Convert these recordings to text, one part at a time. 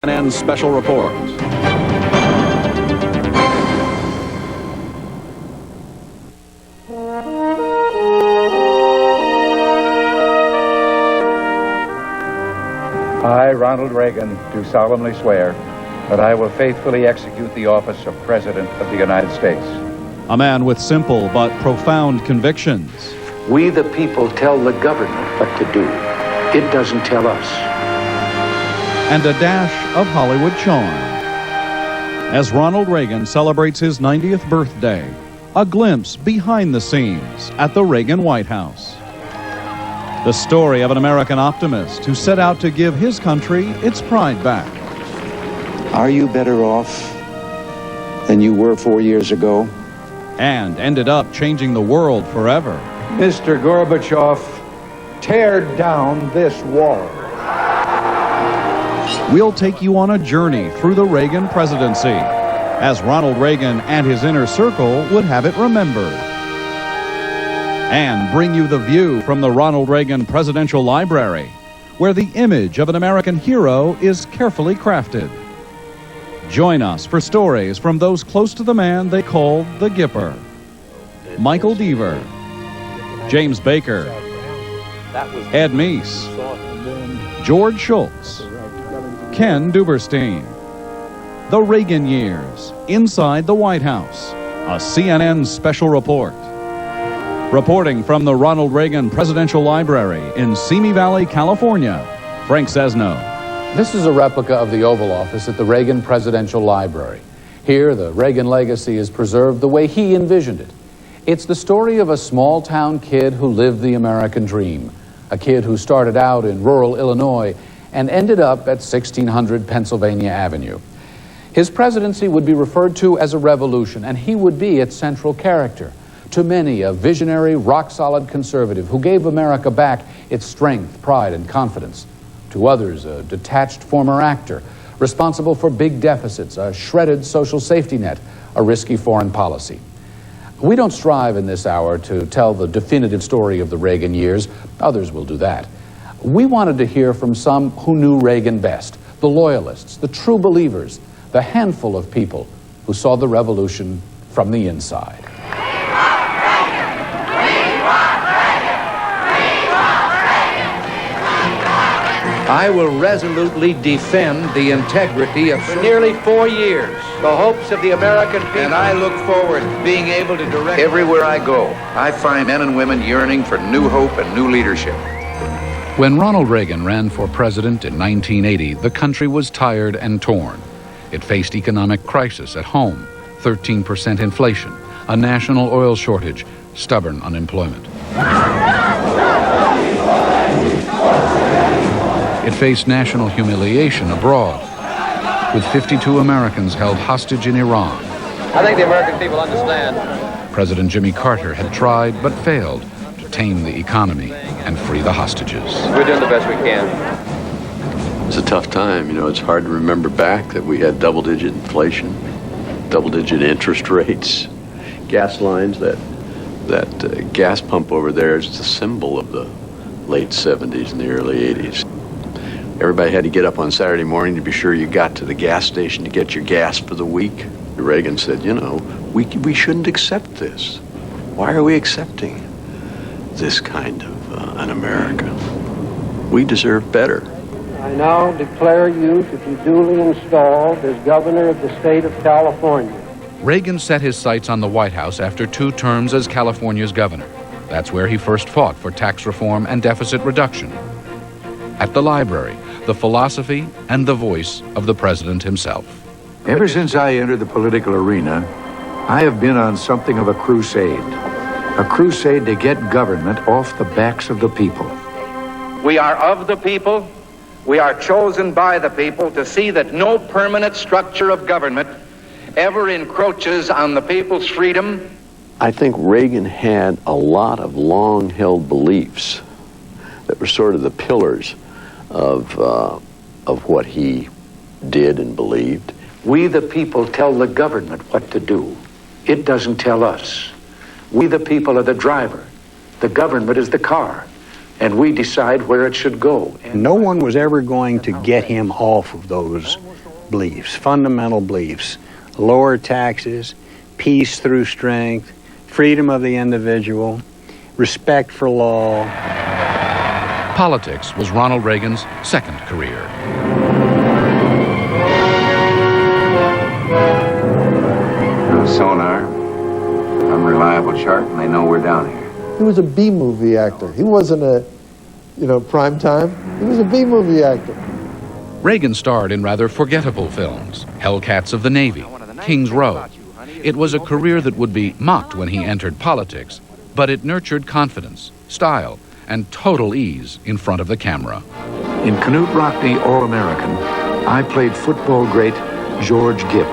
CNN special report. I, Ronald Reagan, do solemnly swear that I will faithfully execute the office of President of the United States. A man with simple but profound convictions. We, the people, tell the government what to do. It doesn't tell us. And a dash of Hollywood charm. As Ronald Reagan celebrates his 90th birthday, a glimpse behind the scenes at the Reagan White House. The story of an American optimist who set out to give his country its pride back. Are you better off than you were 4 years ago? And ended up changing the world forever. Mr. Gorbachev, tear down this wall. We'll take you on a journey through the Reagan presidency, as Ronald Reagan and his inner circle would have it remembered. And bring you the view from the Ronald Reagan Presidential Library, where the image of an American hero is carefully crafted. Join us for stories from those close to the man they called the Gipper. Michael Deaver, James Baker, Ed Meese, George Shultz, Ken Duberstein. The Reagan Years, Inside the White House, a CNN special report. Reporting from the Ronald Reagan Presidential Library in Simi Valley, California, Frank Sesno. This is a replica of the Oval Office at the Reagan Presidential Library. Here, the Reagan legacy is preserved the way he envisioned it. It's the story of a small-town kid who lived the American dream, a kid who started out in rural Illinois and ended up at 1600 Pennsylvania Avenue. His presidency would be referred to as a revolution, and he would be its central character. To many, a visionary, rock-solid conservative who gave America back its strength, pride, and confidence. To others, a detached former actor, responsible for big deficits, a shredded social safety net, a risky foreign policy. We don't strive in this hour to tell the definitive story of the Reagan years. Others will do that. We wanted to hear from some who knew Reagan best, the loyalists, the true believers, the handful of people who saw the revolution from the inside. I will resolutely defend the integrity of... For nearly 4 years, the hopes of the American people... And I look forward to being able to direct... Everywhere I go, I find men and women yearning for new hope and new leadership. When Ronald Reagan ran for president in 1980, the country was tired and torn. It faced economic crisis at home, 13% inflation, a national oil shortage, stubborn unemployment. It faced national humiliation abroad, with 52 Americans held hostage in Iran. I think the American people understand. President Jimmy Carter had tried but failed to tame the economy and free the hostages. We're doing the best we can. It's a tough time. You know, it's hard to remember back that we had double-digit inflation, double-digit interest rates, gas lines. That gas pump over there is the symbol of the late 70s and the early 80s. Everybody had to get up on Saturday morning to be sure you got to the gas station to get your gas for the week. Reagan said, you know, we shouldn't accept this. Why are we accepting this kind of an America? We deserve better. I now declare you to be duly installed as governor of the state of California. Reagan set his sights on the White House after 2 terms as California's governor. That's where he first fought for tax reform and deficit reduction. At the library, the philosophy and the voice of the president himself. Ever since I entered the political arena, I have been on something of a crusade. A crusade to get government off the backs of the people. We are of the people. We are chosen by the people to see that no permanent structure of government ever encroaches on the people's freedom. I think Reagan had a lot of long-held beliefs that were sort of the pillars of what he did and believed. We, the people, tell the government what to do. It doesn't tell us. We, the people, are the driver. The government is the car. and we decide where it should go. No one was ever going to get him off of those beliefs, fundamental beliefs. Lower taxes, peace through strength, freedom of the individual, respect for law. Politics was Ronald Reagan's second career. Sonar, unreliable chart, and they know we're down here. He was a B-movie actor. He wasn't a, prime time. He was a B-movie actor. Reagan starred in rather forgettable films, Hellcats of the Navy, King's Row. It was a career that would be mocked when he entered politics, but it nurtured confidence, style, and total ease in front of the camera. In Knute Rockne All-American, I played football great George Gipp.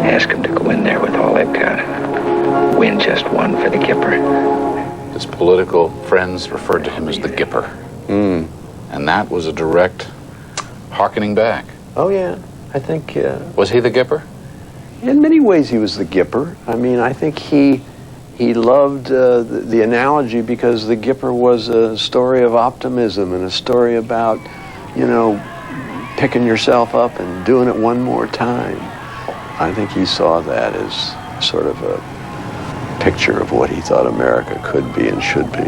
Ask him to go in there with all they've got. Win just one for the Gipper. His political friends referred to him as the Gipper. And that was a direct hearkening back. Oh, yeah. I think, Was he the Gipper? in many ways, he was the Gipper. I mean, I think he loved the analogy because the Gipper was a story of optimism and a story about, picking yourself up and doing it one more time. I think he saw that as sort of a picture of what he thought America could be and should be.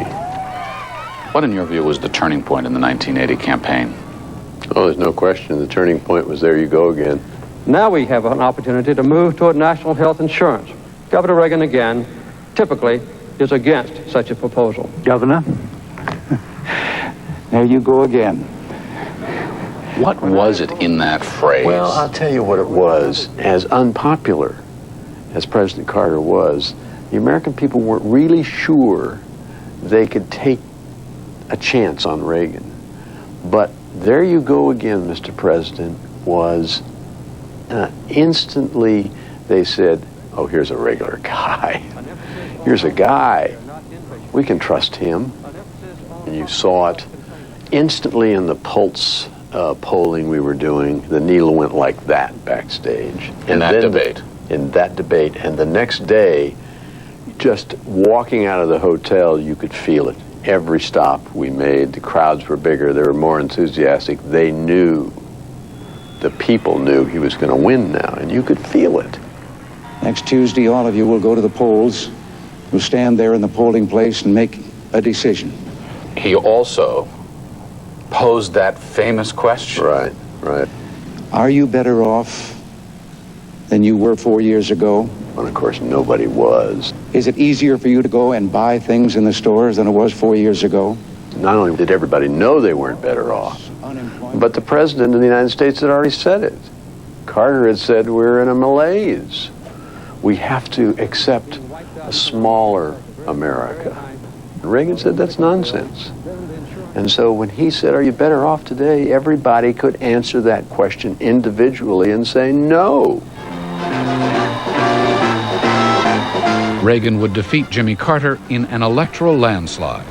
What, in your view, was the turning point in the 1980 campaign? Oh, there's no question. The turning point was there you go again. Now we have an opportunity to move toward national health insurance. Governor Reagan, again, typically is against such a proposal. Governor, there you go again. What was it in that phrase? Well, I'll tell you what it was. As unpopular as President Carter was, the American people weren't really sure they could take a chance on Reagan. But there you go again, Mr. President, was instantly they said, oh, here's a regular guy. Here's a guy. We can trust him. And you saw it instantly in the pulse polling we were doing. The needle went like that backstage. In that debate. In that debate. And the next day, just walking out of the hotel, you could feel it. Every stop we made, the crowds were bigger, they were more enthusiastic. They knew, the people knew he was going to win now, and you could feel it. Next Tuesday, all of you will go to the polls. You'll stand there in the polling place and make a decision. He also posed that famous question. Right. Are you better off than you were 4 years ago? And of course, nobody was. Is it easier for you to go and buy things in the stores than it was 4 years ago? Not only did everybody know they weren't better off, but the President of the United States had already said it. Carter had said we're in a malaise. We have to accept a smaller America. And Reagan said that's nonsense. And so when he said, are you better off today, everybody could answer that question individually and say no. Reagan would defeat Jimmy Carter in an electoral landslide.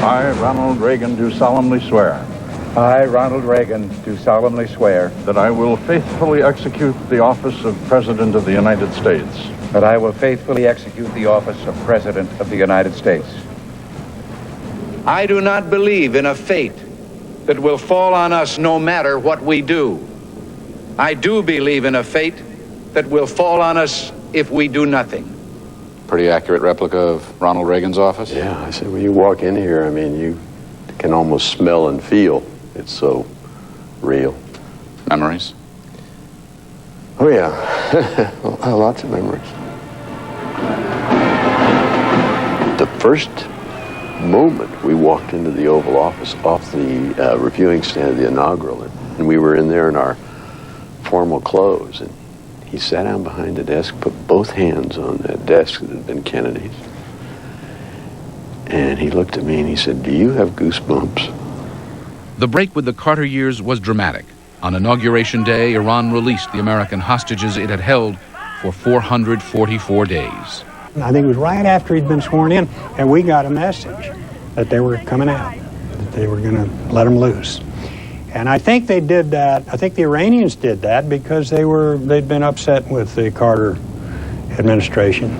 I, Ronald Reagan, do solemnly swear. I, Ronald Reagan, do solemnly swear That I will faithfully execute the office of President of the United States. that I will faithfully execute the office of President of the United States. I do not believe in a fate that will fall on us no matter what we do. I do believe in a fate that will fall on us if we do nothing. Pretty accurate replica of Ronald Reagan's office? Yeah, I said, when you walk in here, I mean, you can almost smell and feel. It's so real. Memories? Oh, yeah. Lots of memories. The first moment we walked into the Oval Office off the reviewing stand of the inaugural, and we were in there in our formal clothes, and he sat down behind the desk, put both hands on that desk that had been Kennedy's, and he looked at me and he said, do you have goosebumps? The break with the Carter years was dramatic. On Inauguration Day, Iran released the American hostages it had held for 444 days. I think it was right after he'd been sworn in, and we got a message that they were coming out, that they were going to let him loose. And I think they did that, I think the Iranians did that because they'd been upset with the Carter administration.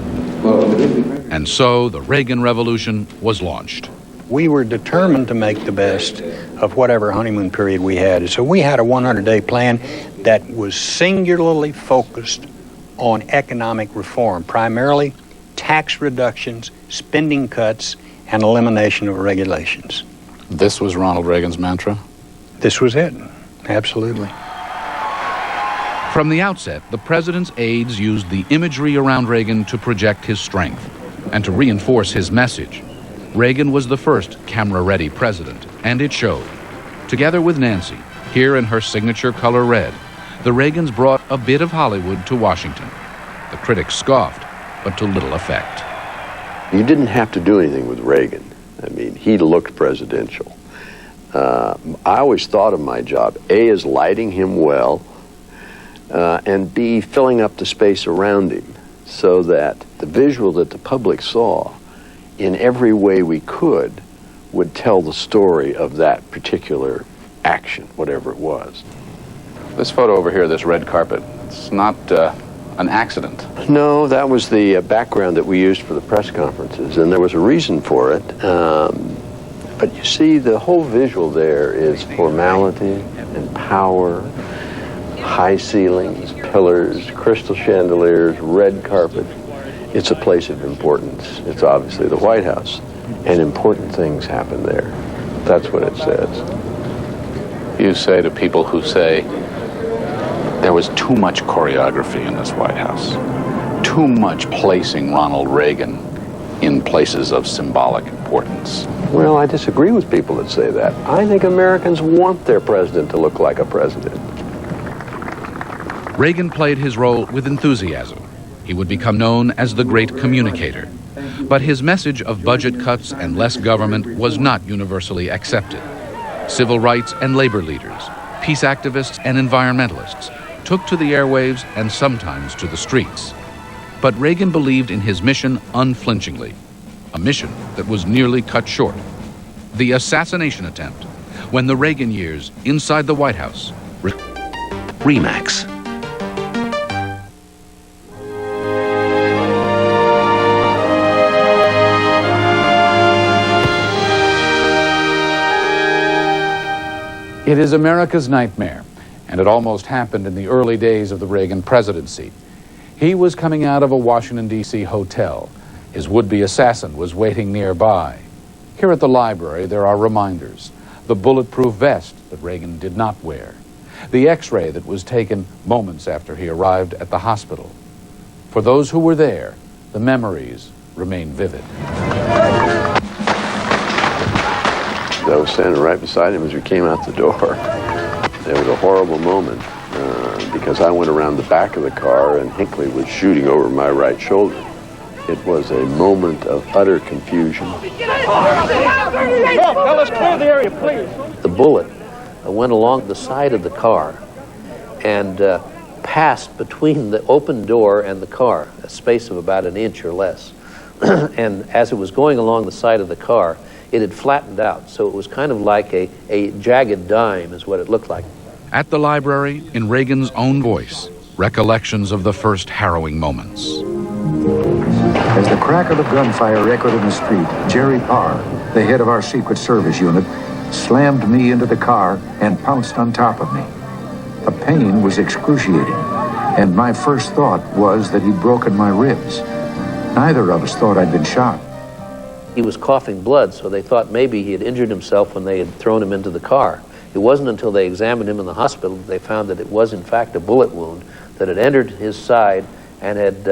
And so the Reagan Revolution was launched. We were determined to make the best of whatever honeymoon period we had. So we had a 100-day plan that was singularly focused on economic reform, primarily tax reductions, spending cuts, and elimination of regulations. This was Ronald Reagan's mantra? This was it, absolutely. From the outset, the president's aides used the imagery around Reagan to project his strength and to reinforce his message. Reagan was the first camera-ready president, and it showed. Together with Nancy, here in her signature color red, the Reagans brought a bit of Hollywood to Washington. The critics scoffed, but to little effect. You didn't have to do anything with Reagan. I mean, he looked presidential. I always thought of my job, A, as lighting him well, and B, filling up the space around him so that the visual that the public saw in every way we could would tell the story of that particular action, whatever it was. This photo over here, this red carpet, it's not an accident. No, that was the background that we used for the press conferences, and there was a reason for it. But you see, the whole visual there is formality and power, high ceilings, pillars, crystal chandeliers, red carpet. It's a place of importance. It's obviously the White House, and important things happen there. That's what it says. You say to people who say there was too much choreography in this White House, too much placing Ronald Reagan in places of symbolic importance. Well, I disagree with people that say that. I think Americans want their president to look like a president. Reagan played his role with enthusiasm. He would become known as the great communicator. But his message of budget cuts and less government was not universally accepted. Civil rights and labor leaders, peace activists and environmentalists took to the airwaves and sometimes to the streets. But Reagan believed in his mission unflinchingly, a mission that was nearly cut short. The assassination attempt, when the Reagan years inside the White House. Remax. It is America's nightmare, and it almost happened in the early days of the Reagan presidency. He was coming out of a Washington, D.C. hotel. His would-be assassin was waiting nearby. Here at the library, there are reminders. The bulletproof vest that Reagan did not wear. The X-ray that was taken moments after he arrived at the hospital. For those who were there, the memories remain vivid. I was standing right beside him as we came out the door. It was a horrible moment because I went around the back of the car and Hinckley was shooting over my right shoulder. It was a moment of utter confusion. Tell us, clear the area, please. The bullet went along the side of the car and passed between the open door and the car, a space of about an inch or less. And as it was going along the side of the car, it had flattened out, so it was kind of like a jagged dime is what it looked like. At the library, in Reagan's own voice, recollections of the first harrowing moments. As the crackle of gunfire echoed in the street, Jerry Parr, the head of our Secret Service unit, slammed me into the car and pounced on top of me. The pain was excruciating, and my first thought was that he'd broken my ribs. Neither of us thought I'd been shot. He was coughing blood, so they thought maybe he had injured himself when they had thrown him into the car. It wasn't until they examined him in the hospital that they found that it was in fact a bullet wound that had entered his side and had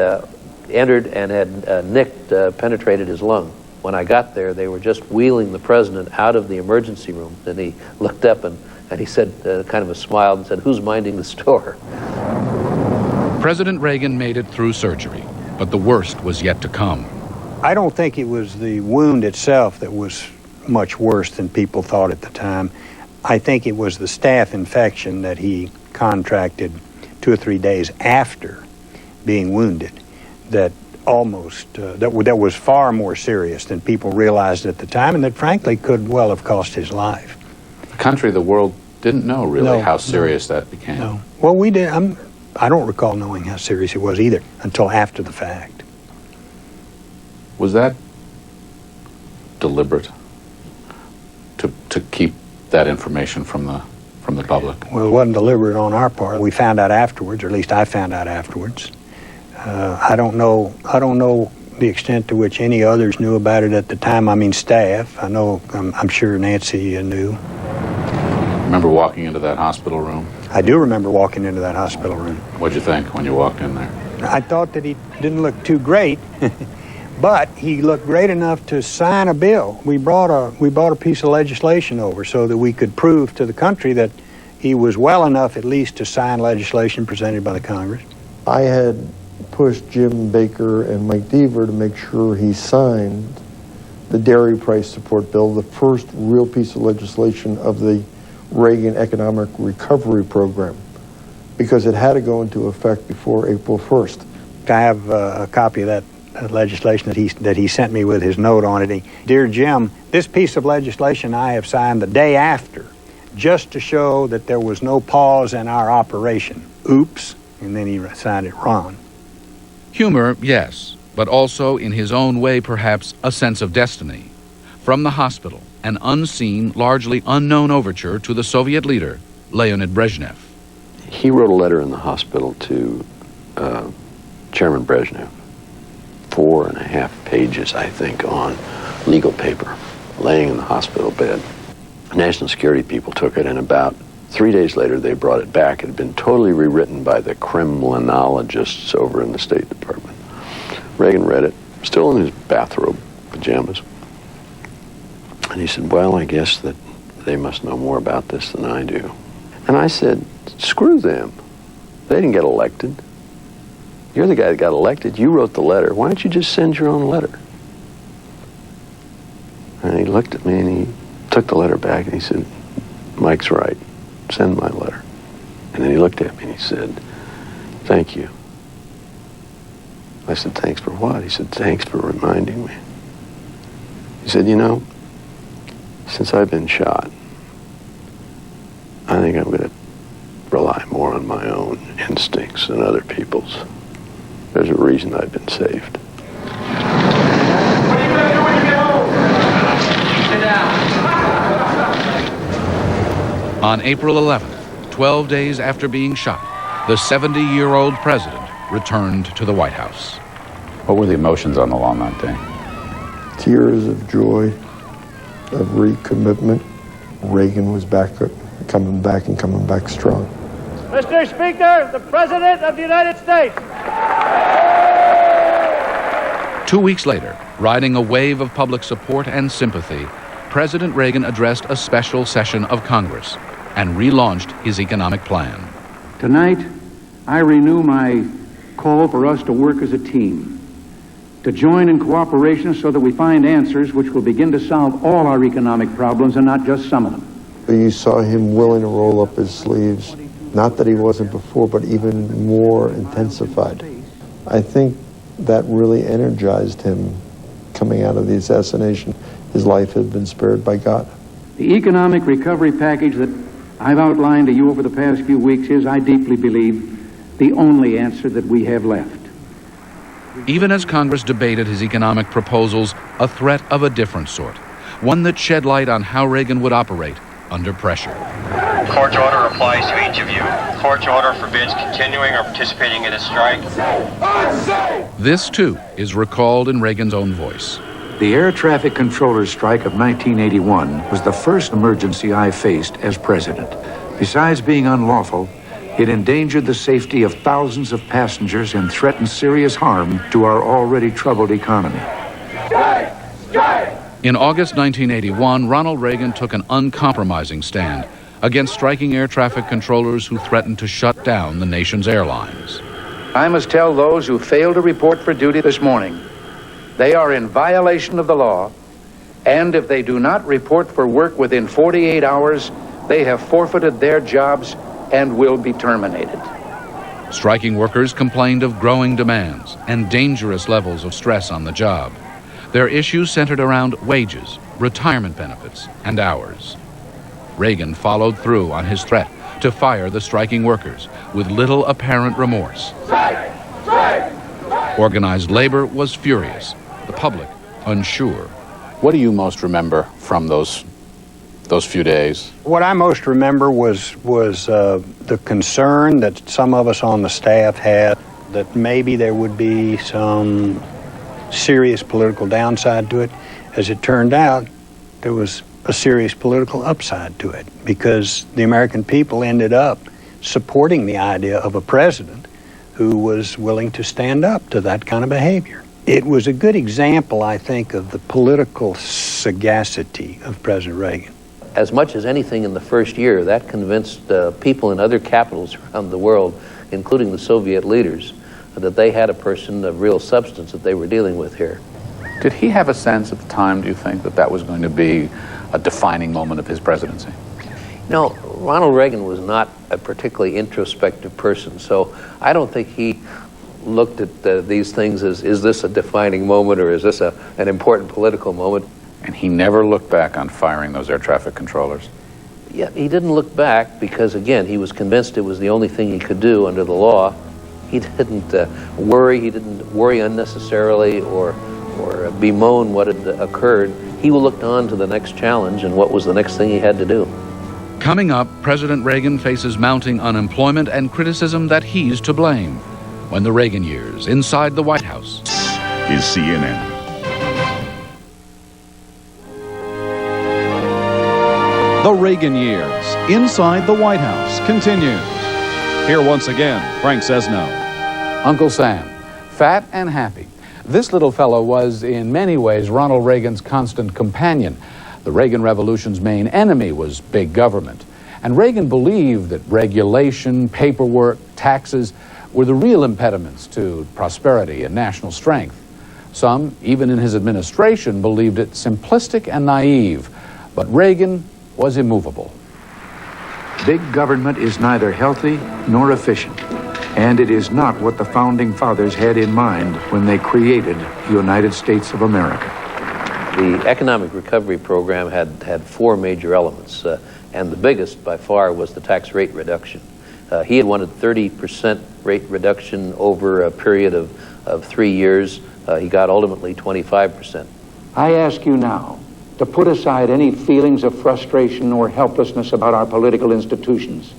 penetrated his lung. When I got there, they were just wheeling the president out of the emergency room. Then he looked up and he said, kind of a smile, and said, "Who's minding the store?" President Reagan made it through surgery, but the worst was yet to come. I don't think it was the wound itself that was much worse than people thought at the time. I think it was the staph infection that he contracted 2 or 3 days after being wounded that that was far more serious than people realized at the time, and that frankly could well have cost his life. The country, the world didn't know really how serious that became. No. Well, we did. I don't recall knowing how serious it was either until after the fact. Was that deliberate to keep that information from the public? Well, it wasn't deliberate on our part. We found out afterwards, or at least I found out afterwards. I don't know the extent to which any others knew about it at the time. I mean, staff. I know. I'm sure Nancy knew. Remember walking into that hospital room? I do remember walking into that hospital room. What'd you think when you walked in there? I thought that he didn't look too great, but he looked great enough to sign a bill. We brought a piece of legislation over so that we could prove to the country that he was well enough at least to sign legislation presented by the Congress. I had pushed Jim Baker and Mike Deaver to make sure he signed the dairy price support bill, the first real piece of legislation of the Reagan Economic Recovery Program, because it had to go into effect before April 1st. I have a copy of that legislation that he sent me with his note on it. Dear Jim, this piece of legislation I have signed the day after, just to show that there was no pause in our operation. Oops. And then he signed it, Ron. Humor, yes, but also in his own way, perhaps, a sense of destiny. From the hospital, an unseen, largely unknown overture to the Soviet leader, Leonid Brezhnev. He wrote a letter in the hospital to Chairman Brezhnev, 4.5 pages, I think, on legal paper, laying in the hospital bed. National security people took it, and about 3 days later they brought it back. It had been totally rewritten by the Kremlinologists over in the State Department. Reagan read it, still in his bathrobe pajamas. And he said, well, I guess that they must know more about this than I do. And I said, screw them. They didn't get elected. You're the guy that got elected. You wrote the letter. Why don't you just send your own letter? And he looked at me and he took the letter back and he said, Mike's right. Send my letter. And then he looked at me and he said, thank you. I said, thanks for what? He said, thanks for reminding me. He said, you know, since I've been shot, I think I'm going to rely more on my own instincts than other people's. There's a reason I've been saved. On April 11th, 12 days after being shot, the 70-year-old president returned to the White House. What were the emotions on the lawn that day? Tears of joy, of recommitment. Reagan was coming back strong. Mr. Speaker, the President of the United States. 2 weeks later, riding a wave of public support and sympathy, President Reagan addressed a special session of Congress and relaunched his economic plan. Tonight, I renew my call for us to work as a team, to join in cooperation so that we find answers which will begin to solve all our economic problems and not just some of them. You saw him willing to roll up his sleeves, not that he wasn't before, but even more intensified. I think that really energized him coming out of the assassination. His life had been spared by God. The economic recovery package that I've outlined to you over the past few weeks is, I deeply believe, the only answer that we have left. Even as Congress debated his economic proposals, a threat of a different sort, one that shed light on how Reagan would operate under pressure. Court order applies to each of you. Court order forbids continuing or participating in a strike. This, too, is recalled in Reagan's own voice. The air traffic controllers strike of 1981 was the first emergency I faced as president. Besides being unlawful, it endangered the safety of thousands of passengers and threatened serious harm to our already troubled economy. In August 1981, Ronald Reagan took an uncompromising stand against striking air traffic controllers who threatened to shut down the nation's airlines. I must tell those who failed to report for duty this morning, they are in violation of the law, and if they do not report for work within 48 hours, they have forfeited their jobs and will be terminated. Striking workers complained of growing demands and dangerous levels of stress on the job. Their issues centered around wages, retirement benefits, and hours. Reagan followed through on his threat to fire the striking workers with little apparent remorse. Organized labor was furious. The public unsure. What do you most remember from those few days? What I most remember was the concern that some of us on the staff had that maybe there would be some serious political downside to it. As it turned out, there was a serious political upside to it because the American people ended up supporting the idea of a president who was willing to stand up to that kind of behavior. It was a good example, I think, of the political sagacity of President Reagan. As much as anything in the first year, that convinced people in other capitals around the world, including the Soviet leaders, that they had a person of real substance that they were dealing with here. Did he have a sense at the time, do you think, that that was going to be a defining moment of his presidency? No, Ronald Reagan was not a particularly introspective person, so I don't think he looked at these things as, is this a defining moment or is this an important political moment? And he never looked back on firing those air traffic controllers? Yeah, he didn't look back because, again, he was convinced it was the only thing he could do under the law. He didn't worry unnecessarily or bemoan what had occurred. He looked on to the next challenge and what was the next thing he had to do. Coming up, President Reagan faces mounting unemployment and criticism that he's to blame. When the Reagan years, inside the White House. Is CNN. The Reagan years, inside the White House, continues. Here once again, Frank Sesno. Uncle Sam, fat and happy. This little fellow was, in many ways, Ronald Reagan's constant companion. The Reagan Revolution's main enemy was big government. And Reagan believed that regulation, paperwork, taxes were the real impediments to prosperity and national strength. Some, even in his administration, believed it simplistic and naive. But Reagan was immovable. Big government is neither healthy nor efficient, and it is not what the Founding Fathers had in mind when they created the United States of America. The economic recovery program had four major elements, and the biggest by far was the tax rate reduction. He had wanted 30% rate reduction over a period of 3 years. He got ultimately 25%. I ask you now to put aside any feelings of frustration or helplessness about our political institutions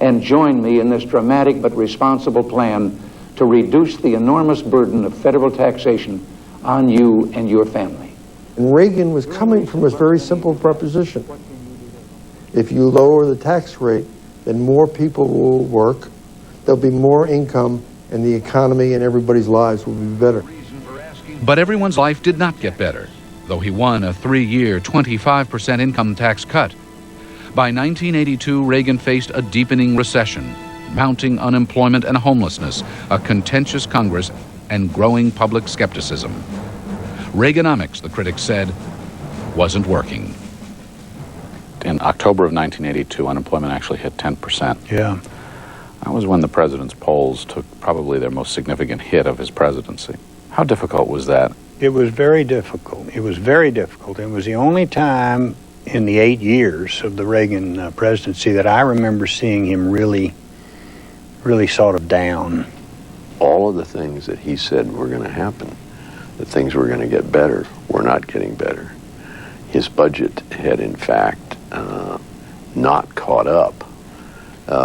and join me in this dramatic but responsible plan to reduce the enormous burden of federal taxation on you and your family. And Reagan was coming from a very simple proposition. If you lower the tax rate, then more people will work, there'll be more income, and the economy and everybody's lives will be better. But everyone's life did not get better, though he won a 3-year, 25% income tax cut. By 1982, Reagan faced a deepening recession, mounting unemployment and homelessness, a contentious Congress, and growing public skepticism. Reaganomics, the critics said, wasn't working. In October of 1982, unemployment actually hit 10%. Yeah. That was when the president's polls took probably their most significant hit of his presidency. How difficult was that? It was very difficult. It was very difficult. It was the only time in the 8 years of the Reagan presidency that I remember seeing him really sort of down. All of the things that he said were going to happen, that things were going to get better, were not getting better. His budget had, in fact, not caught up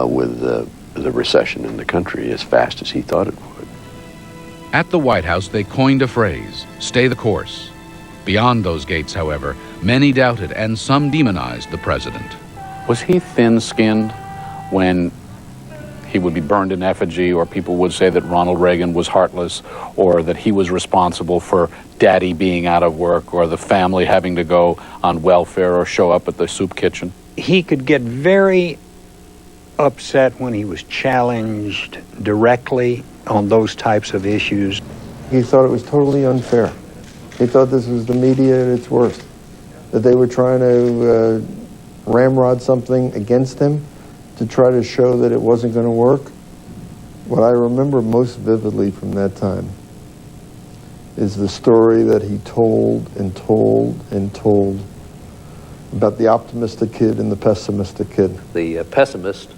with the recession in the country as fast as he thought it would. At the White House, they coined a phrase, stay the course. Beyond those gates, however, many doubted and some demonized the president. Was he thin-skinned when he would be burned in effigy, or people would say that Ronald Reagan was heartless, or that he was responsible for daddy being out of work, or the family having to go on welfare or show up at the soup kitchen? He could get very upset when he was challenged directly on those types of issues. He thought it was totally unfair. He thought this was the media at its worst, that they were trying to ramrod something against him to try to show that it wasn't going to work. What I remember most vividly from that time is the story that he told and told and told about the optimistic kid and the pessimistic kid. The pessimist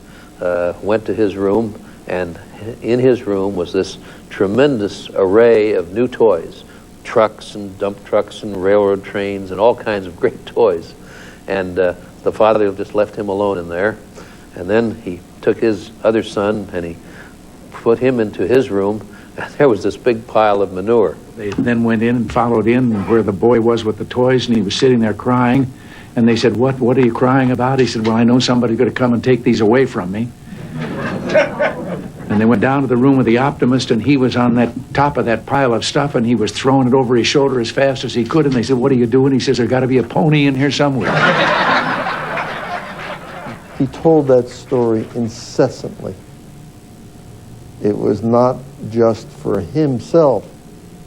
went to his room, and in his room was this tremendous array of new toys, trucks and dump trucks and railroad trains and all kinds of great toys. And the father just left him alone in there. And then he took his other son and he put him into his room, and there was this big pile of manure. They then went in and followed in where the boy was with the toys, and he was sitting there crying. And they said, what are you crying about? He said, well, I know somebody's going to come and take these away from me. And they went down to the room with the optimist, and he was on that top of that pile of stuff, and he was throwing it over his shoulder as fast as he could. And they said, what are you doing? He says, there's got to be a pony in here somewhere. He told that story incessantly. It was not just for himself,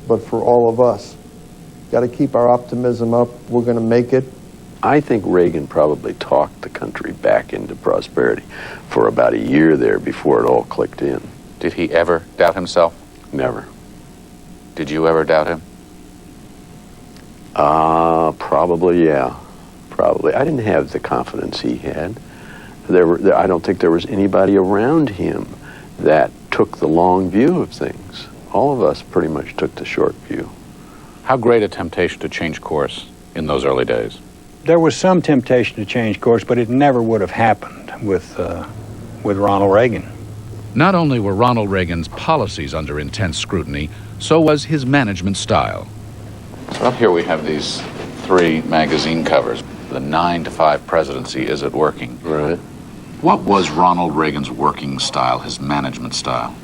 but for all of us. Got to keep our optimism up. We're going to make it. I think Reagan probably talked the country back into prosperity for about a year there before it all clicked in. Did he ever doubt himself? Never. Did you ever doubt him? Probably, yeah. Probably. I didn't have the confidence he had. I don't think there was anybody around him that took the long view of things. All of us pretty much took the short view. How great a temptation to change course in those early days? There was some temptation to change course, but it never would have happened with Ronald Reagan. Not only were Ronald Reagan's policies under intense scrutiny, so was his management style. Well, here we have these 3 magazine covers. The 9-to-5 presidency, is it working? Right. What was Ronald Reagan's working style, his management style?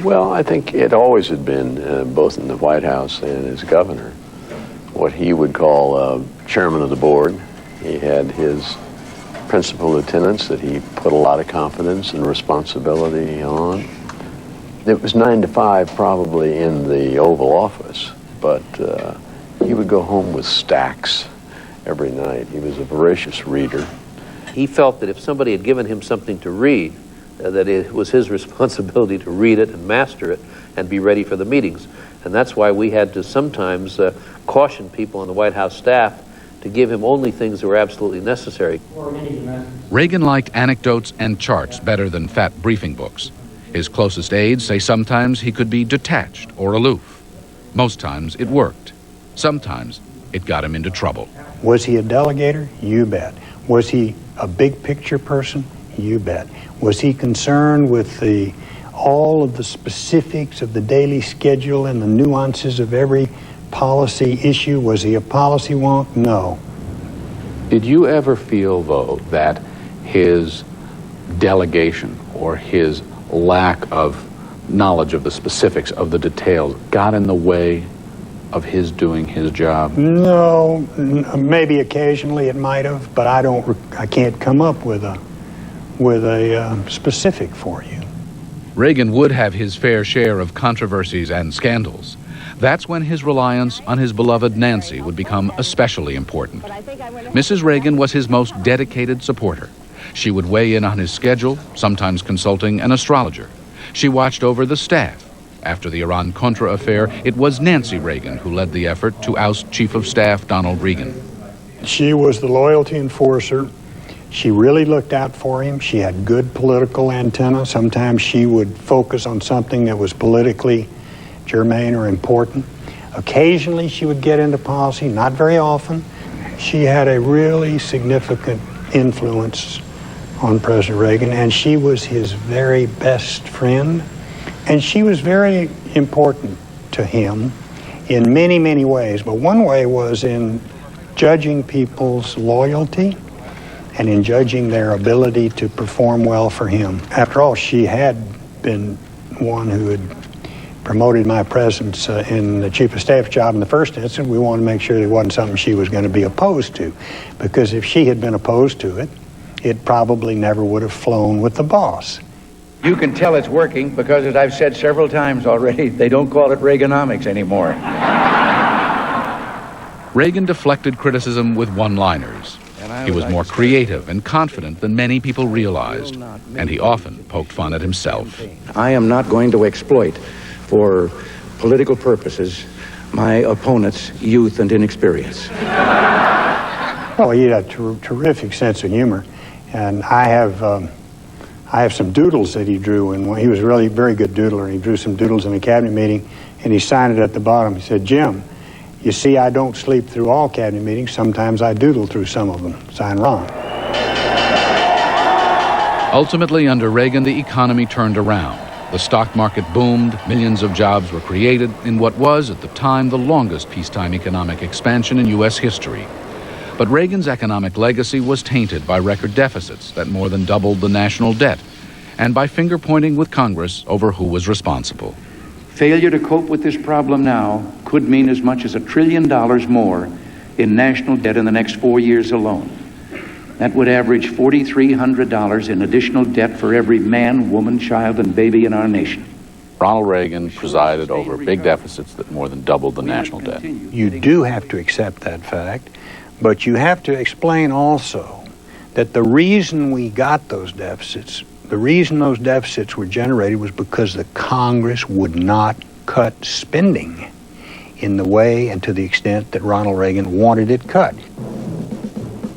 Well, I think it always had been, both in the White House and as governor, what he would call chairman of the board. He had his principal lieutenants that he put a lot of confidence and responsibility on. It was 9 to 5 probably in the Oval Office, but he would go home with stacks every night. He was a voracious reader. He felt that if somebody had given him something to read, that it was his responsibility to read it and master it and be ready for the meetings. And that's why we had to sometimes caution people on the White House staff to give him only things that were absolutely necessary. Reagan liked anecdotes and charts better than fat briefing books. His closest aides say sometimes he could be detached or aloof. Most times it worked. Sometimes it got him into trouble. Was he a delegator? You bet. Was he a big picture person? You bet. Was he concerned with all of the specifics of the daily schedule and the nuances of every policy issue? Was he a policy wonk? No. Did you ever feel, though, that his delegation or his lack of knowledge of the specifics of the details got in the way of his doing his job? No, maybe occasionally it might have, but I can't come up with a specific for you. Reagan would have his fair share of controversies and scandals. That's when his reliance on his beloved Nancy would become especially important. Mrs. Reagan was his most dedicated supporter. She would weigh in on his schedule, sometimes consulting an astrologer. She watched over the staff. After the Iran-Contra affair, it was Nancy Reagan who led the effort to oust Chief of Staff Donald Reagan. She was the loyalty enforcer. She really looked out for him. She had good political antenna. Sometimes she would focus on something that was politically germane or important. Occasionally she would get into policy, not very often. She had a really significant influence on President Reagan, and she was his very best friend. And she was very important to him in many, many ways. But one way was in judging people's loyalty and in judging their ability to perform well for him. After all, she had been one who had promoted my presence in the Chief of Staff job in the first instance. We wanted to make sure it wasn't something she was going to be opposed to, because if she had been opposed to it, it probably never would have flown with the boss. You can tell it's working because, as I've said several times already, they don't call it Reaganomics anymore. Reagan deflected criticism with one-liners. He was more creative and confident than many people realized, and he often poked fun at himself. I am not going to exploit, for political purposes, my opponent's youth and inexperience. Oh, he had a terrific sense of humor, and I have some doodles that he drew, and he was really a very good doodler. He drew some doodles in a cabinet meeting, and he signed it at the bottom. He said, "Jim, You see, I don't sleep through all cabinet meetings. Sometimes I doodle through some of them. Sign Ron. Ultimately, under Reagan, the economy turned around. The stock market boomed, millions of jobs were created in what was, at the time, the longest peacetime economic expansion in U.S. history. But Reagan's economic legacy was tainted by record deficits that more than doubled the national debt, and by finger-pointing with Congress over who was responsible. Failure to cope with this problem now could mean as much as $1 trillion more in national debt in the next 4 years alone. That would average $4,300 in additional debt for every man, woman, child, and baby in our nation. Ronald Reagan presided over big deficits that more than doubled the national debt. You do have to accept that fact, but you have to explain also that the reason we got those deficits, the reason those deficits were generated was because the Congress would not cut spending in the way and to the extent that Ronald Reagan wanted it cut.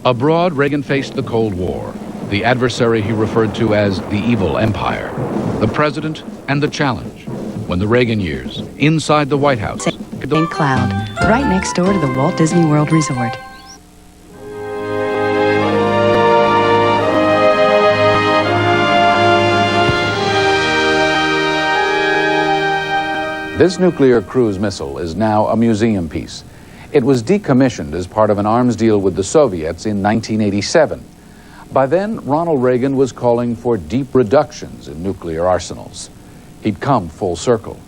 Abroad, Reagan faced the Cold War, the adversary he referred to as the evil empire, the president and the challenge. When the Reagan years, inside the White House, in Cloud, right next door to the Walt Disney World Resort. This nuclear cruise missile is now a museum piece. It was decommissioned as part of an arms deal with the Soviets in 1987. By then, Ronald Reagan was calling for deep reductions in nuclear arsenals. He'd come full circle,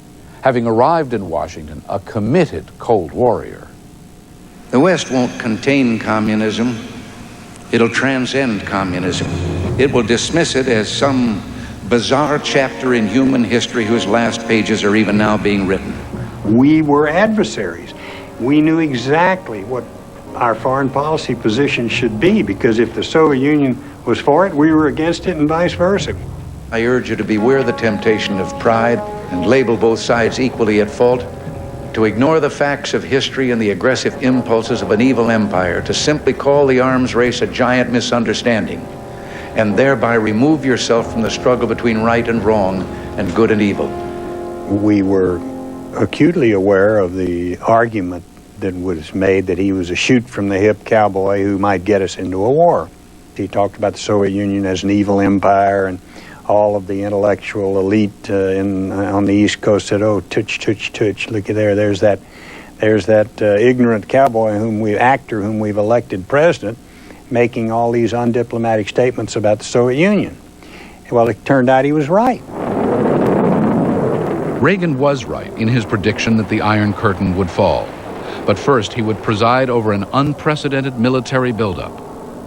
having arrived in Washington a committed Cold Warrior. The West won't contain communism. It'll transcend communism. It will dismiss it as some bizarre chapter in human history whose last pages are even now being written. We were adversaries. We knew exactly what our foreign policy position should be, because if the Soviet Union was for it, we were against it, and vice versa. I urge you to beware the temptation of pride and label both sides equally at fault, to ignore the facts of history and the aggressive impulses of an evil empire, to simply call the arms race a giant misunderstanding, and thereby remove yourself from the struggle between right and wrong and good and evil. We were acutely aware of the argument that was made that he was a shoot-from-the-hip cowboy who might get us into a war. He talked about the Soviet Union as an evil empire, and all of the intellectual elite on the East Coast said, "Oh, touch, touch, touch! Look at there. There's that ignorant cowboy actor whom we've elected president, making all these undiplomatic statements about the Soviet Union." Well, it turned out he was right. Reagan was right in his prediction that the Iron Curtain would fall. But first, he would preside over an unprecedented military buildup,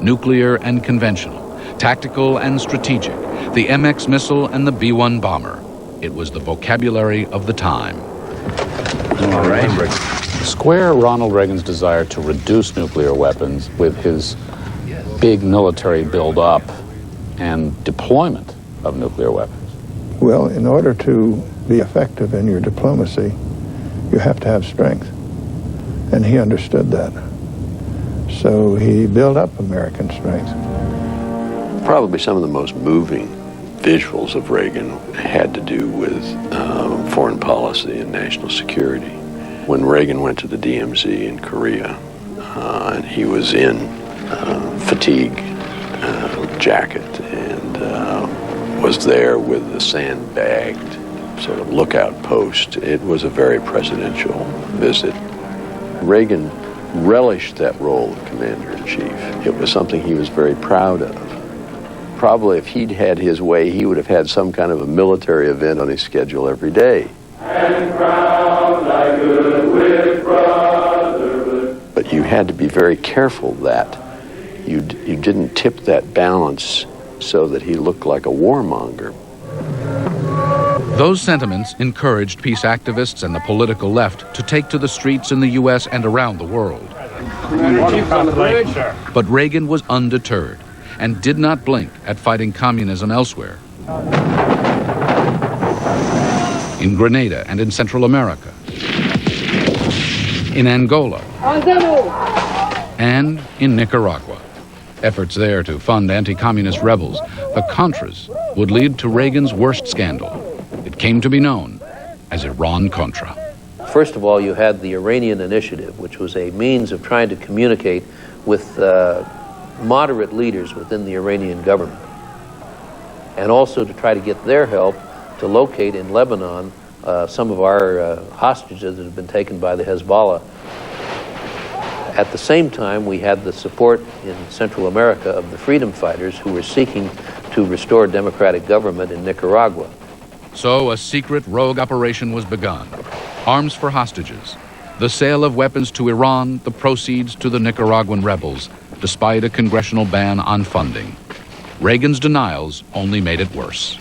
nuclear and conventional, tactical and strategic, the MX missile and the B-1 bomber. It was the vocabulary of the time. All right. Square Ronald Reagan's desire to reduce nuclear weapons with his big military buildup and deployment of nuclear weapons. Well, in order to be effective in your diplomacy, you have to have strength. And he understood that. So he built up American strength. Probably some of the most moving visuals of Reagan had to do with foreign policy and national security. When Reagan went to the DMZ in Korea, and he was in fatigue jacket and was there with the sandbagged sort of lookout post. It was a very presidential visit. Reagan relished that role of commander-in-chief. It was something he was very proud of. Probably if he'd had his way, he would have had some kind of a military event on his schedule every day. But you had to be very careful that you didn't tip that balance so that he looked like a warmonger. Those sentiments encouraged peace activists and the political left to take to the streets in the U.S. and around the world. But Reagan was undeterred and did not blink at fighting communism elsewhere. In Grenada and in Central America, in Angola, and in Nicaragua. Efforts there to fund anti-communist rebels, the Contras, would lead to Reagan's worst scandal. It came to be known as Iran-Contra. First of all, you had the Iranian Initiative, which was a means of trying to communicate with moderate leaders within the Iranian government, and also to try to get their help to locate in Lebanon some of our hostages that had been taken by the Hezbollah. At the same time, we had the support in Central America of the freedom fighters who were seeking to restore democratic government in Nicaragua. So a secret rogue operation was begun. Arms for hostages, the sale of weapons to Iran, the proceeds to the Nicaraguan rebels, despite a congressional ban on funding. Reagan's denials only made it worse.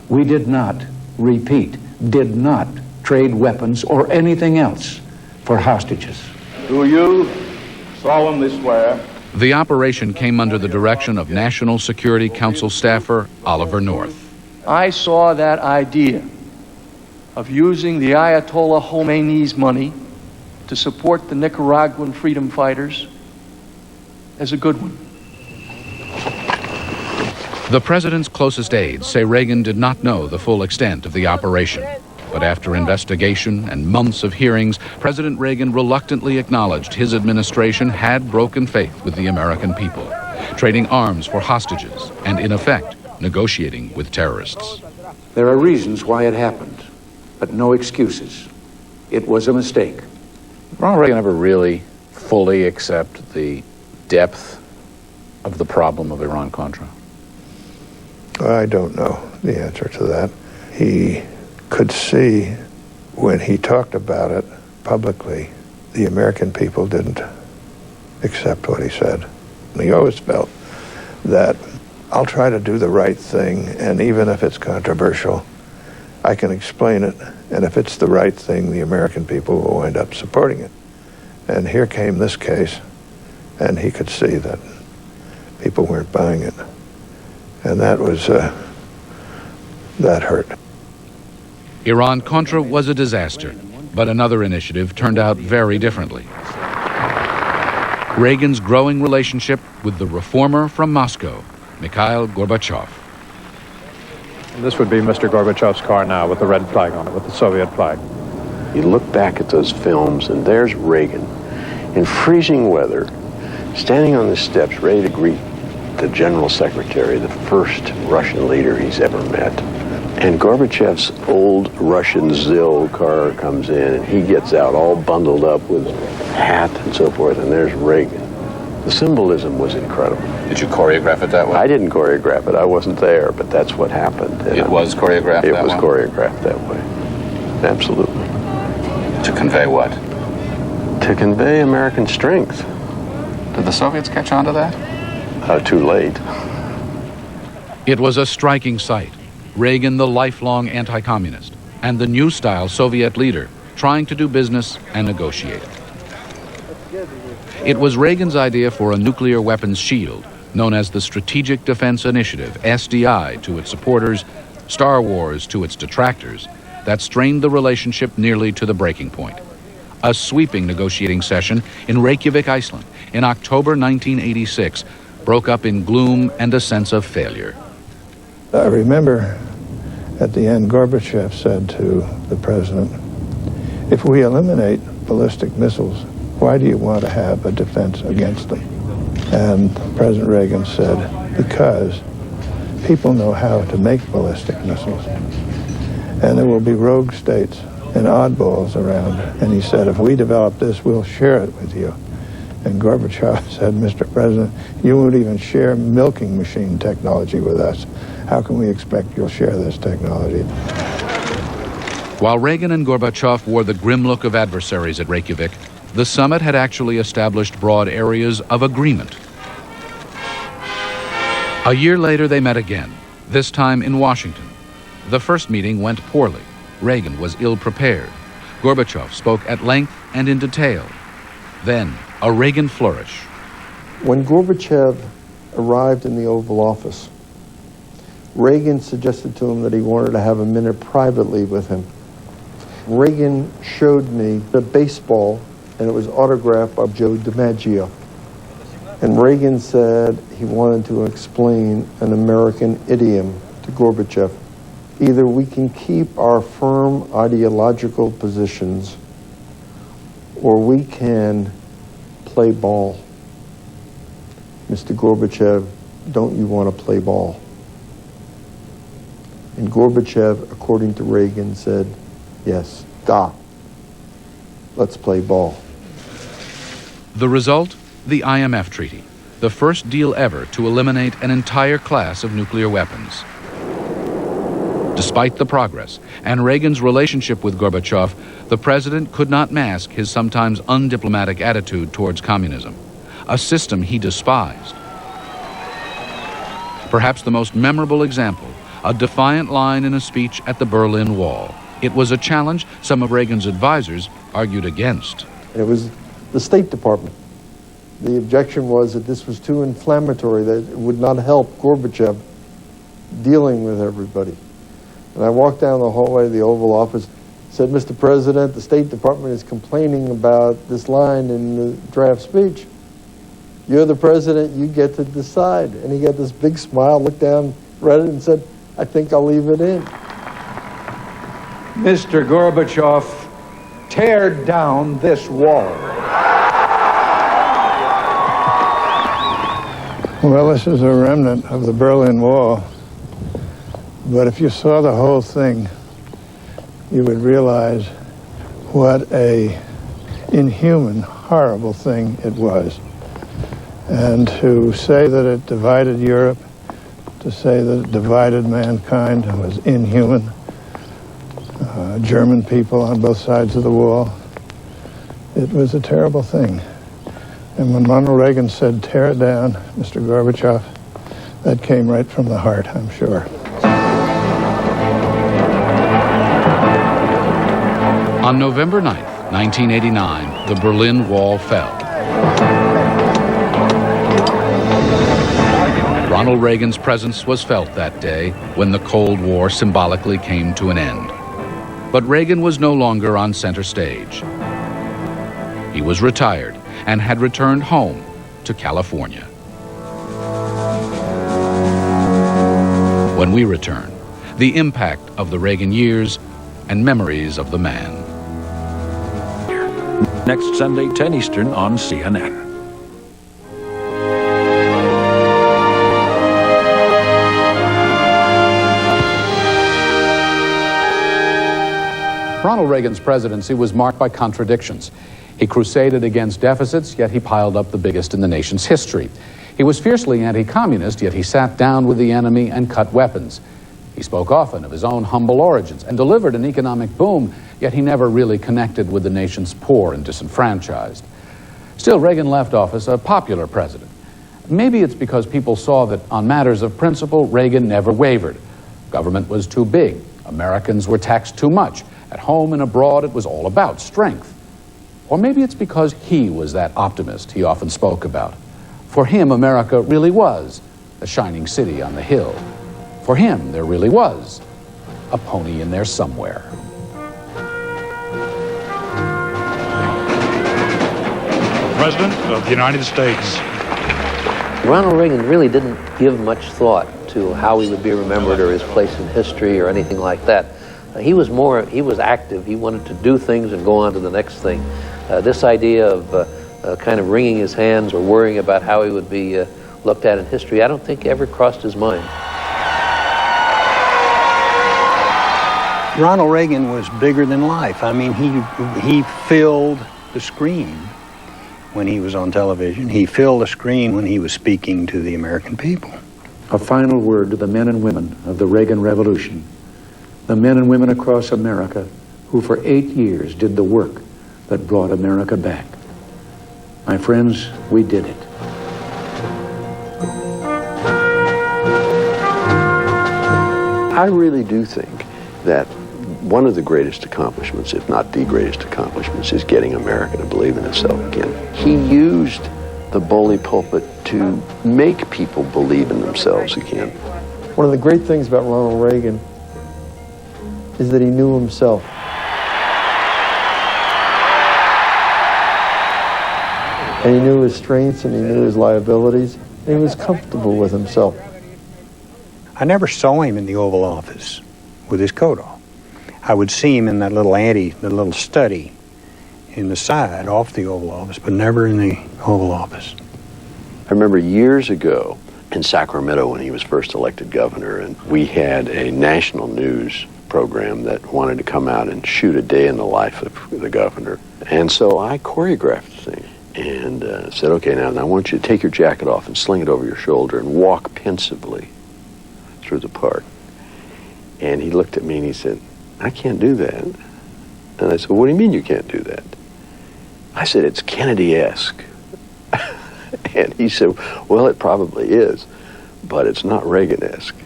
We did not, repeat, did not trade weapons or anything else for hostages. Do you solemnly swear? The operation came under the direction of National Security Council staffer Oliver North. I saw that idea of using the Ayatollah Khomeini's money to support the Nicaraguan freedom fighters as a good one. The president's closest aides say Reagan did not know the full extent of the operation. But after investigation and months of hearings, President Reagan reluctantly acknowledged his administration had broken faith with the American people, trading arms for hostages and, in effect, negotiating with terrorists. There are reasons why it happened, but no excuses. It was a mistake. Ronald Reagan ever really fully accept the depth of the problem of Iran-Contra? I don't know the answer to that. He could see when he talked about it publicly, the American people didn't accept what he said. He always felt that I'll try to do the right thing, and even if it's controversial, I can explain it, and if it's the right thing, the American people will wind up supporting it. And here came this case, and he could see that people weren't buying it. And that was, that hurt. Iran-Contra was a disaster, but another initiative turned out very differently. Reagan's growing relationship with the reformer from Moscow, Mikhail Gorbachev. This would be Mr. Gorbachev's car now with the red flag on it, with the Soviet flag. You look back at those films, and there's Reagan in freezing weather, standing on the steps, ready to greet the general secretary, the first Russian leader he's ever met. And Gorbachev's old Russian ZIL car comes in, and he gets out all bundled up with hat and so forth, and there's Reagan. The symbolism was incredible. Did you choreograph it that way? I didn't choreograph it. I wasn't there, but that's what happened. And It was choreographed that way? It was choreographed that way. Absolutely. To convey what? To convey American strength. Did the Soviets catch on to that? Too late. It was a striking sight. Reagan, the lifelong anti-communist, and the new-style Soviet leader, trying to do business and negotiate. It was Reagan's idea for a nuclear weapons shield, known as the Strategic Defense Initiative, SDI, to its supporters, Star Wars to its detractors, that strained the relationship nearly to the breaking point. A sweeping negotiating session in Reykjavik, Iceland, in October 1986, broke up in gloom and a sense of failure. I remember at the end, Gorbachev said to the president, if we eliminate ballistic missiles, why do you want to have a defense against them? And President Reagan said, because people know how to make ballistic missiles. And there will be rogue states and oddballs around. And he said, if we develop this, we'll share it with you. And Gorbachev said, Mr. President, you won't even share milking machine technology with us. How can we expect you'll share this technology? While Reagan and Gorbachev wore the grim look of adversaries at Reykjavik, the summit had actually established broad areas of agreement. A year later, they met again, this time in Washington. The first meeting went poorly. Reagan was ill-prepared. Gorbachev spoke at length and in detail. Then, a Reagan flourish. When Gorbachev arrived in the Oval Office, Reagan suggested to him that he wanted to have a minute privately with him. Reagan showed me a baseball, and it was autographed by Joe DiMaggio. And Reagan said he wanted to explain an American idiom to Gorbachev. Either we can keep our firm ideological positions, or we can play ball. Mr. Gorbachev, don't you want to play ball? And Gorbachev, according to Reagan, said, yes, da, let's play ball. The result? The IMF Treaty, the first deal ever to eliminate an entire class of nuclear weapons. Despite the progress and Reagan's relationship with Gorbachev, the president could not mask his sometimes undiplomatic attitude towards communism, a system he despised. Perhaps the most memorable example, a defiant line in a speech at the Berlin Wall. It was a challenge some of Reagan's advisors argued against. It was the State Department. The objection was that this was too inflammatory, that it would not help Gorbachev dealing with everybody. And I walked down the hallway of the Oval Office, said, Mr. President, the State Department is complaining about this line in the draft speech. You're the president, you get to decide. And he got this big smile, looked down, read it, and said, I think I'll leave it in. Mr. Gorbachev, tear down this wall. Well, this is a remnant of the Berlin Wall. But if you saw the whole thing, you would realize what a inhuman, horrible thing it was. And to say that it divided Europe, to say that it divided mankind was inhuman. German people on both sides of the wall. It was a terrible thing. And when Ronald Reagan said, tear it down, Mr. Gorbachev, that came right from the heart, I'm sure. On November 9th, 1989, the Berlin Wall fell. Ronald Reagan's presence was felt that day when the Cold War symbolically came to an end. But Reagan was no longer on center stage. He was retired and had returned home to California. When we return, the impact of the Reagan years and memories of the man. Next Sunday, 10 Eastern on CNN. Ronald Reagan's presidency was marked by contradictions. He crusaded against deficits, yet he piled up the biggest in the nation's history. He was fiercely anti-communist, yet he sat down with the enemy and cut weapons. He spoke often of his own humble origins and delivered an economic boom, yet he never really connected with the nation's poor and disenfranchised. Still, Reagan left office a popular president. Maybe it's because people saw that on matters of principle, Reagan never wavered. Government was too big. Americans were taxed too much. At home and abroad, it was all about strength. Or maybe it's because he was that optimist he often spoke about. For him, America really was a shining city on the hill. For him, there really was a pony in there somewhere. President of the United States. Ronald Reagan really didn't give much thought to how he would be remembered or his place in history or anything like that. He was active. He wanted to do things and go on to the next thing. This idea of kind of wringing his hands or worrying about how he would be looked at in history, I don't think ever crossed his mind. Ronald Reagan was bigger than life. I mean, he filled the screen when he was on television. He filled the screen when he was speaking to the American people. A final word to the men and women of the Reagan Revolution. The men and women across America who for 8 years did the work that brought America back. My friends, we did it. I really do think that one of the greatest accomplishments, if not the greatest accomplishments, is getting America to believe in itself again. He used the bully pulpit to make people believe in themselves again. One of the great things about Ronald Reagan is that he knew himself. And he knew his strengths and he knew his liabilities. And he was comfortable with himself. I never saw him in the Oval Office with his coat off. I would see him in that little study in the side off the Oval Office, but never in the Oval Office. I remember years ago in Sacramento when he was first elected governor, and we had a national news program that wanted to come out and shoot a day in the life of the governor. And so I choreographed the thing and said, okay, now I want you to take your jacket off and sling it over your shoulder and walk pensively through the park. And he looked at me and he said, I can't do that. And I said, what do you mean you can't do that? I said, it's Kennedy-esque. And he said, well, it probably is, but it's not Reagan-esque.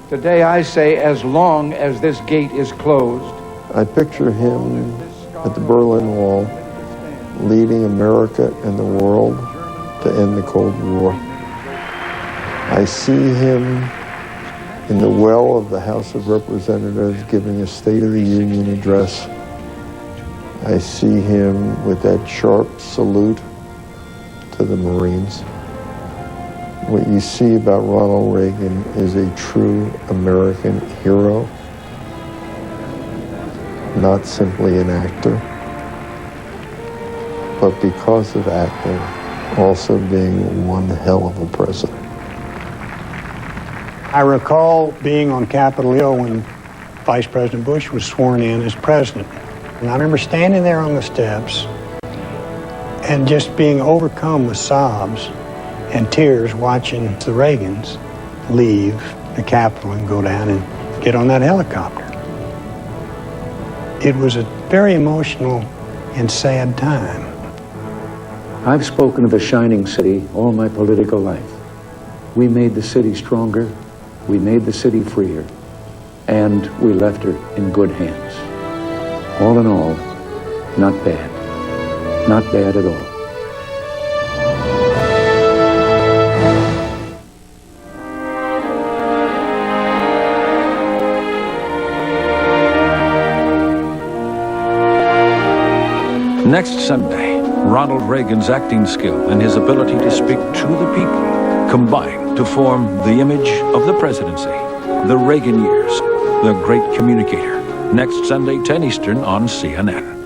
Today I say, as long as this gate is closed. I picture him at the Berlin Wall, leading America and the world to end the Cold War. I see him in the well of the House of Representatives giving a State of the Union address. I see him with that sharp salute to the Marines. What you see about Ronald Reagan is a true American hero, not simply an actor, but because of acting, also being one hell of a president. I recall being on Capitol Hill when Vice President Bush was sworn in as president. And I remember standing there on the steps and just being overcome with sobs and tears watching the Reagans leave the Capitol and go down and get on that helicopter. It was a very emotional and sad time. I've spoken of a shining city all my political life. We made the city stronger, we made the city freer, and we left her in good hands. All in all, not bad. Not bad at all. Next Sunday, Ronald Reagan's acting skill and his ability to speak to the people combine to form the image of the presidency. The Reagan Years, the Great Communicator. Next Sunday, 10 Eastern on CNN.